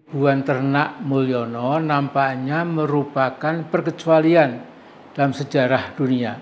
Ribuan ternak Mulyono nampaknya merupakan perkecualian dalam sejarah dunia.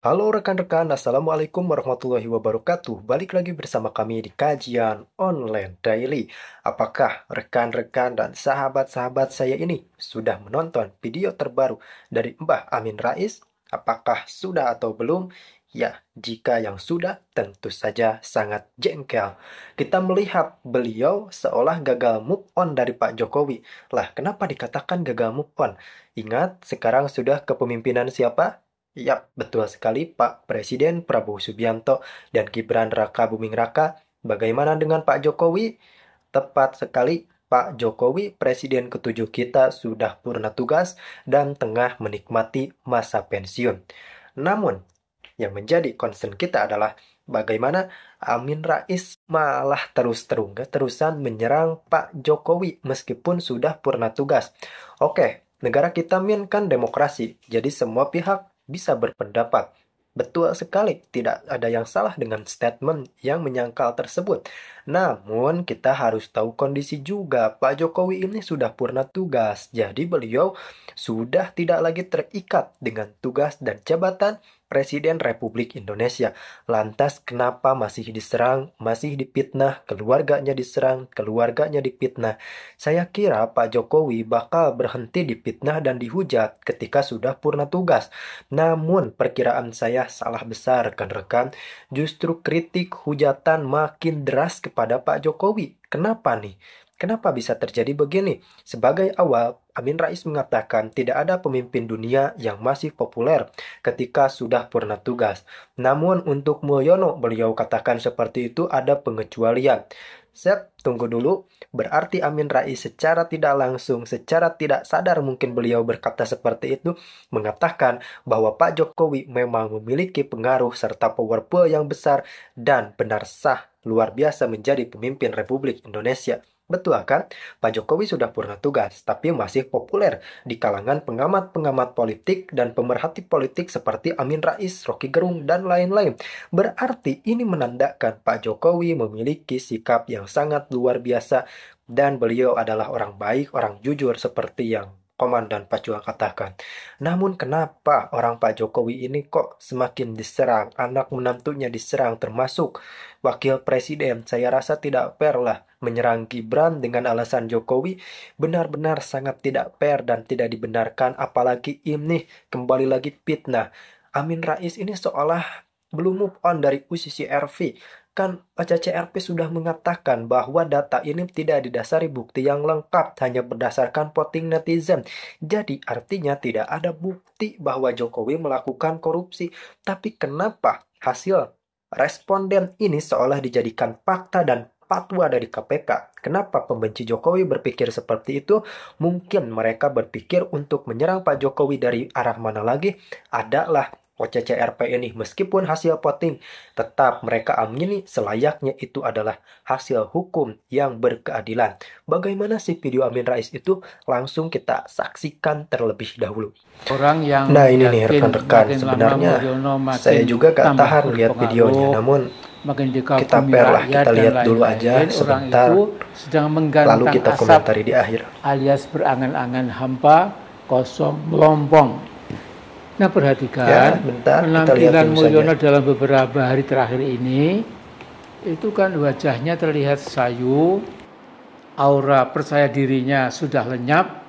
Halo rekan-rekan, Assalamualaikum warahmatullahi wabarakatuh. Balik lagi bersama kami di kajian online daily. Apakah rekan-rekan dan sahabat-sahabat saya ini sudah menonton video terbaru dari Mbah Amin Rais? Apakah sudah atau belum? Ya, jika yang sudah, tentu saja sangat jengkel. Kita melihat beliau seolah gagal move on dari Pak Jokowi. Lah, kenapa dikatakan gagal move on? Ingat, sekarang sudah kepemimpinan siapa? Ya, betul sekali Pak Presiden Prabowo Subianto dan Gibran Raka Buming Raka. Bagaimana dengan Pak Jokowi? Tepat sekali, Pak Jokowi, Presiden ketujuh kita sudah purna tugas dan tengah menikmati masa pensiun. Namun, yang menjadi concern kita adalah bagaimana Amin Rais malah terusan menyerang Pak Jokowi meskipun sudah purna tugas. Oke, negara kita kan demokrasi, jadi semua pihak bisa berpendapat. Betul sekali, tidak ada yang salah dengan statement yang menyangkal tersebut. Namun, kita harus tahu kondisi juga. Pak Jokowi ini sudah purna tugas, jadi beliau sudah tidak lagi terikat dengan tugas dan jabatan Presiden Republik Indonesia. Lantas kenapa masih diserang, masih dipitnah, keluarganya diserang, keluarganya dipitnah? Saya kira Pak Jokowi bakal berhenti dipitnah dan dihujat ketika sudah purna tugas. Namun perkiraan saya salah besar rekan-rekan. Justru kritik hujatan makin deras kepada Pak Jokowi. Kenapa nih? Kenapa bisa terjadi begini? Sebagai awal, Amin Rais mengatakan tidak ada pemimpin dunia yang masih populer ketika sudah purna tugas. Namun untuk Mulyono, beliau katakan seperti itu ada pengecualian. Set, tunggu dulu. Berarti Amin Rais secara tidak langsung, secara tidak sadar mungkin beliau berkata seperti itu, mengatakan bahwa Pak Jokowi memang memiliki pengaruh serta powerful yang besar dan benar sah luar biasa menjadi pemimpin Republik Indonesia. Betul kan? Pak Jokowi sudah purna tugas, tapi masih populer di kalangan pengamat-pengamat politik dan pemerhati politik seperti Amin Rais, Rocky Gerung, dan lain-lain. Berarti ini menandakan Pak Jokowi memiliki sikap yang sangat luar biasa dan beliau adalah orang baik, orang jujur seperti yang Komandan Pacua katakan. Namun kenapa orang Pak Jokowi ini kok semakin diserang, anak menantunya diserang termasuk Wakil Presiden? Saya rasa tidak fair lah menyerang Gibran dengan alasan Jokowi benar-benar sangat tidak fair dan tidak dibenarkan, apalagi ini kembali lagi fitnah. Amin Rais ini seolah belum move on dari UCCRV. Kan OCCRP sudah mengatakan bahwa data ini tidak didasari bukti yang lengkap, hanya berdasarkan voting netizen. Jadi artinya tidak ada bukti bahwa Jokowi melakukan korupsi. Tapi kenapa hasil responden ini seolah dijadikan fakta dan fatwa dari KPK? Kenapa pembenci Jokowi berpikir seperti itu? Mungkin mereka berpikir untuk menyerang Pak Jokowi dari arah mana lagi? Adalah OCCRP ini, meskipun hasil voting, tetap mereka amini selayaknya itu adalah hasil hukum yang berkeadilan. Bagaimana sih video Amin Rais itu? Langsung kita saksikan terlebih dahulu. Orang Nah yang ini nih yakin rekan-rekan, makin lama sebenarnya Mulyono saya makin juga gak tambah tahan lihat videonya, berpengaruh, namun makin kita dikagumi pair lah, rakyat kita dan lihat dulu aja lain-lain. Orang sebentar, itu sedang lalu menggantang kita asap komentari di akhir. alias berangan-angan hampa, kosong, melompong. Nah, Ya, perhatikan bentar, kita lihat penampilan dulu saja. Mulyono dalam beberapa hari terakhir ini, itu kan wajahnya terlihat sayu, aura percaya dirinya sudah lenyap,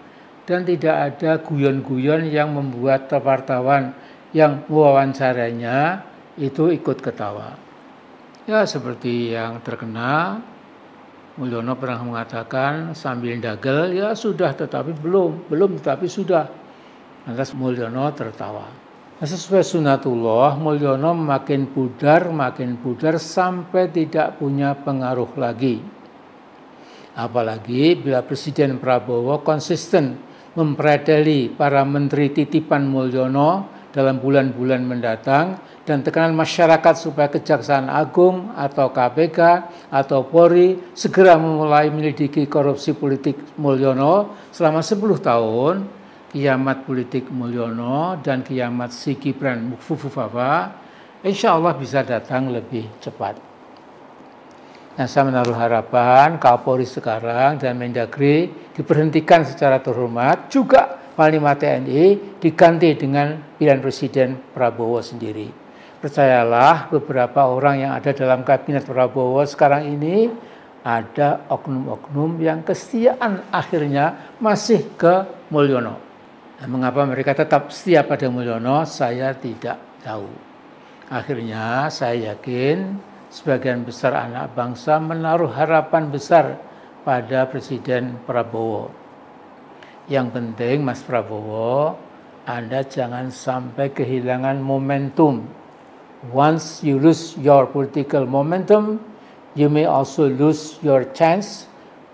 dan tidak ada guyon-guyon yang membuat wartawan yang mewawancarainya itu ikut ketawa. Ya, seperti yang terkenal, Mulyono pernah mengatakan sambil dagel, ya sudah tetapi belum tetapi sudah. Lantas Mulyono tertawa. Nah, sesuai sunatullah, Mulyono makin pudar sampai tidak punya pengaruh lagi. Apalagi bila Presiden Prabowo konsisten mempredeli para menteri titipan Mulyono dalam bulan-bulan mendatang dan tekanan masyarakat supaya Kejaksaan Agung atau KPK atau Polri segera memulai menyelidiki korupsi politik Mulyono selama 10 tahun, kiamat politik Mulyono dan kiamat si Gibran Fufufafa insya Allah bisa datang lebih cepat. Nah, saya menaruh harapan Kapolri sekarang dan Mendagri diberhentikan secara terhormat, juga Panglima TNI diganti dengan pilihan Presiden Prabowo sendiri. Percayalah, beberapa orang yang ada dalam kabinet Prabowo sekarang ini ada oknum-oknum yang kesetiaan akhirnya masih ke Mulyono. Nah, mengapa mereka tetap setia pada Mulyono, saya tidak tahu. Akhirnya saya yakin sebagian besar anak bangsa menaruh harapan besar pada Presiden Prabowo. Yang penting, Mas Prabowo, Anda jangan sampai kehilangan momentum. Once you lose your political momentum, you may also lose your chance.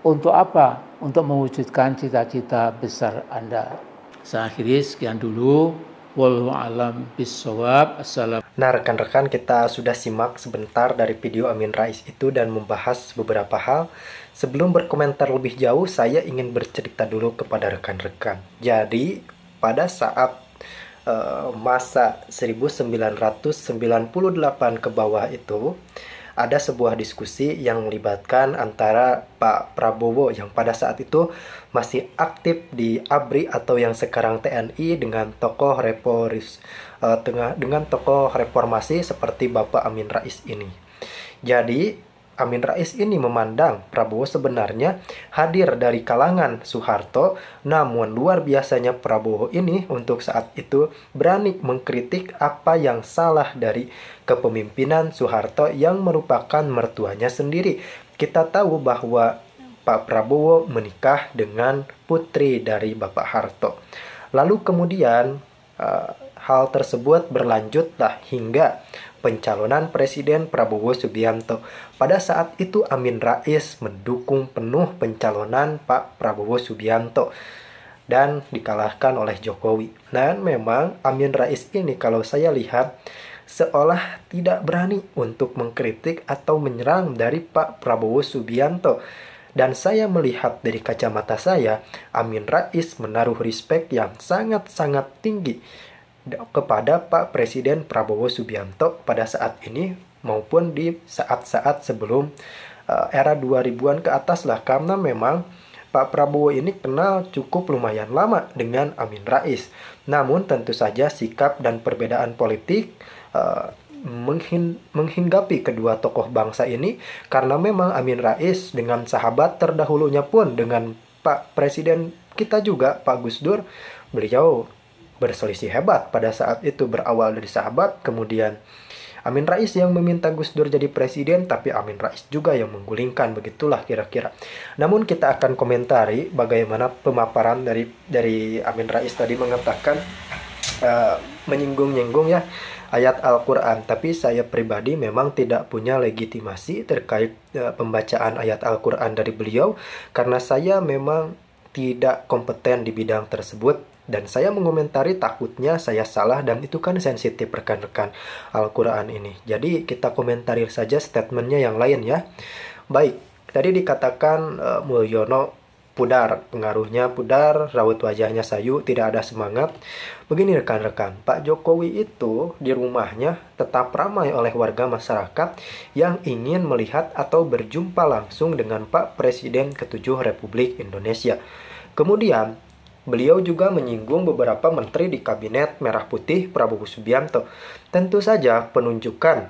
Untuk apa? Untuk mewujudkan cita-cita besar Anda. Saya akhiri, sekian dulu. Wallahu a'lam bishawab. Nah, rekan-rekan, kita sudah simak sebentar dari video Amin Rais itu dan membahas beberapa hal. Sebelum berkomentar lebih jauh, saya ingin bercerita dulu kepada rekan-rekan. Jadi, pada saat masa 1998 ke bawah itu, ada sebuah diskusi yang melibatkan antara Pak Prabowo yang pada saat itu masih aktif di ABRI atau yang sekarang TNI dengan tokoh reformasi seperti Bapak Amin Rais ini. Jadi Amin Rais ini memandang Prabowo sebenarnya hadir dari kalangan Soeharto, namun luar biasanya Prabowo ini untuk saat itu berani mengkritik apa yang salah dari kepemimpinan Soeharto yang merupakan mertuanya sendiri. Kita tahu bahwa Pak Prabowo menikah dengan putri dari Bapak Harto. Lalu kemudian hal tersebut berlanjutlah hingga pencalonan Presiden Prabowo Subianto. Pada saat itu Amin Rais mendukung penuh pencalonan Pak Prabowo Subianto dan dikalahkan oleh Jokowi. Dan memang Amin Rais ini kalau saya lihat seolah tidak berani untuk mengkritik atau menyerang dari Pak Prabowo Subianto. Dan saya melihat dari kacamata saya, Amin Rais menaruh respect yang sangat-sangat tinggi kepada Pak Presiden Prabowo Subianto pada saat ini maupun di saat-saat sebelum era 2000-an ke atas lah, karena memang Pak Prabowo ini kenal cukup lumayan lama dengan Amin Rais. Namun tentu saja sikap dan perbedaan politik menghinggapi kedua tokoh bangsa ini, karena memang Amin Rais dengan sahabat terdahulunya pun dengan Pak Presiden kita juga Pak Gus Dur, beliau berselisih hebat pada saat itu, berawal dari sahabat, kemudian Amin Rais yang meminta Gus Dur jadi presiden, tapi Amin Rais juga yang menggulingkan, begitulah kira-kira. Namun kita akan komentari bagaimana pemaparan dari Amin Rais tadi mengatakan menyinggung-nyinggung ya ayat Al-Quran, tapi saya pribadi memang tidak punya legitimasi terkait pembacaan ayat Al-Quran dari beliau, karena saya memang tidak kompeten di bidang tersebut. Dan saya mengomentari takutnya saya salah, dan itu kan sensitif rekan-rekan Al-Quran ini. Jadi kita komentari saja statementnya yang lain ya. Baik, tadi dikatakan Mulyono pudar, pengaruhnya pudar, raut wajahnya sayu, tidak ada semangat. Begini rekan-rekan, Pak Jokowi itu di rumahnya tetap ramai oleh warga masyarakat yang ingin melihat atau berjumpa langsung dengan Pak Presiden ke-7 Republik Indonesia. Kemudian beliau juga menyinggung beberapa menteri di Kabinet Merah Putih Prabowo Subianto. Tentu saja pemilihan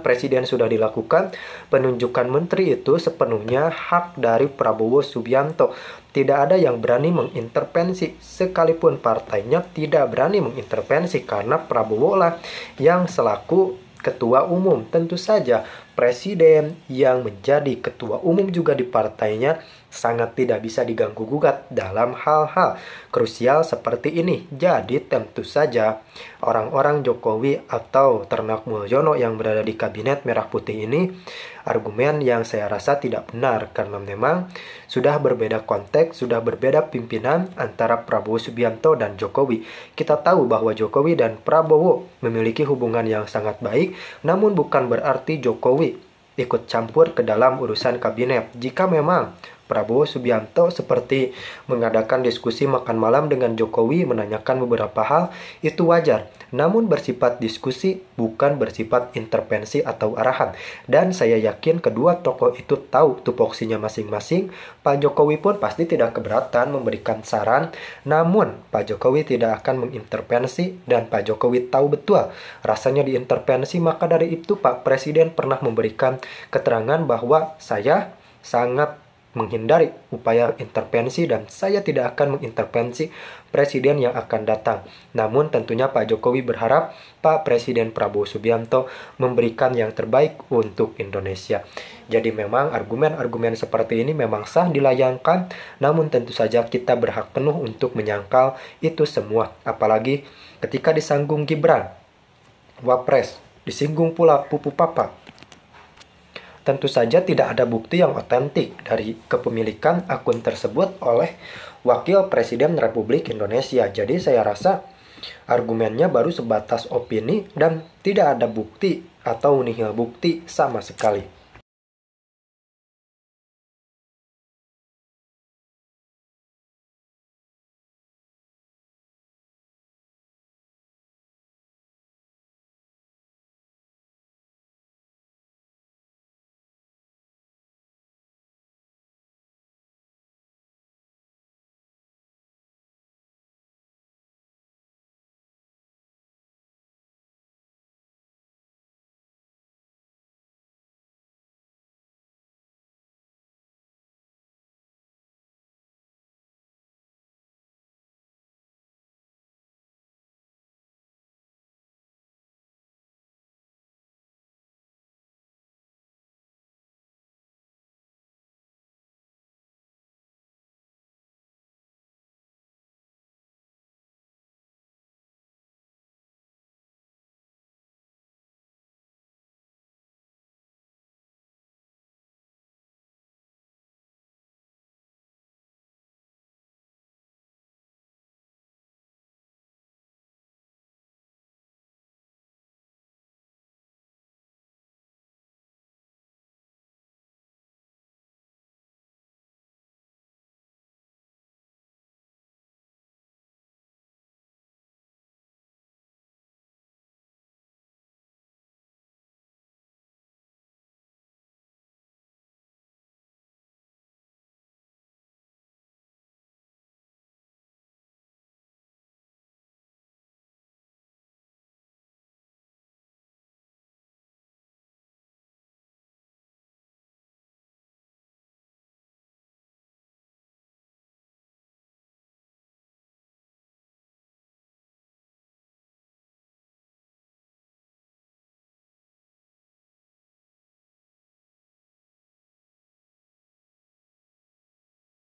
presiden sudah dilakukan, penunjukan menteri itu sepenuhnya hak dari Prabowo Subianto. Tidak ada yang berani mengintervensi, sekalipun partainya tidak berani mengintervensi, karena Prabowo lah yang selaku ketua umum. Tentu saja presiden yang menjadi ketua umum juga di partainya sangat tidak bisa diganggu-gugat dalam hal-hal krusial seperti ini. Jadi tentu saja orang-orang Jokowi atau ternak Mulyono yang berada di Kabinet Merah Putih ini argumen yang saya rasa tidak benar, karena memang sudah berbeda konteks, sudah berbeda pimpinan antara Prabowo Subianto dan Jokowi. Kita tahu bahwa Jokowi dan Prabowo memiliki hubungan yang sangat baik, namun bukan berarti Jokowi ikut campur ke dalam urusan kabinet. Jika memang Prabowo Subianto seperti mengadakan diskusi makan malam dengan Jokowi, menanyakan beberapa hal, itu wajar. Namun bersifat diskusi, bukan bersifat intervensi atau arahan. Dan saya yakin kedua tokoh itu tahu tupoksinya masing-masing. Pak Jokowi pun pasti tidak keberatan memberikan saran, namun Pak Jokowi tidak akan mengintervensi dan Pak Jokowi tahu betul rasanya diintervensi. Maka dari itu Pak Presiden pernah memberikan keterangan bahwa saya sangat menghindari upaya intervensi dan saya tidak akan mengintervensi presiden yang akan datang. Namun tentunya Pak Jokowi berharap Pak Presiden Prabowo Subianto memberikan yang terbaik untuk Indonesia. Jadi memang argumen-argumen seperti ini memang sah dilayangkan, namun tentu saja kita berhak penuh untuk menyangkal itu semua. Apalagi ketika disanggung Gibran, Wapres, disinggung pula Pupu Papa. Tentu saja tidak ada bukti yang otentik dari kepemilikan akun tersebut oleh Wakil Presiden Republik Indonesia. Jadi saya rasa argumennya baru sebatas opini dan tidak ada bukti atau nihil bukti sama sekali.